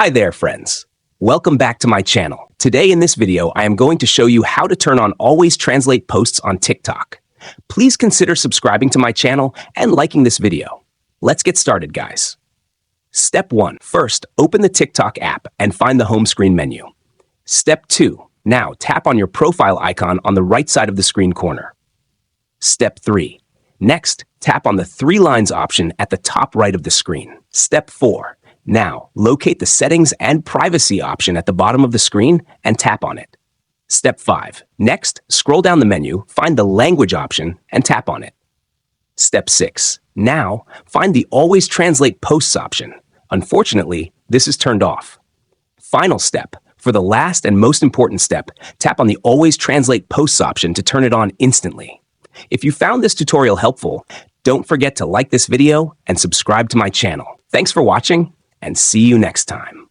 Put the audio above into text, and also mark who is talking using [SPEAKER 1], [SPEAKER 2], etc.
[SPEAKER 1] Hi there, friends. Welcome back to my channel. Today in this video, I am going to show you how to turn on Always Translate posts on TikTok. Please consider subscribing to my channel and liking this video. Let's get started, guys. Step 1. First, open the TikTok app and find the home screen menu. Step 2. Now tap on your profile icon on the right side of the screen corner. Step 3. Next, tap on the 3 lines option at the top right of the screen. Step 4. Now, locate the Settings and Privacy option at the bottom of the screen and tap on it. Step 5. Next, scroll down the menu, find the Language option, and tap on it. Step 6. Now, find the Always Translate Posts option. Unfortunately, this is turned off. Final step. For the last and most important step, tap on the Always Translate Posts option to turn it on instantly. If you found this tutorial helpful, don't forget to like this video and subscribe to my channel. Thanks for watching, and see you next time.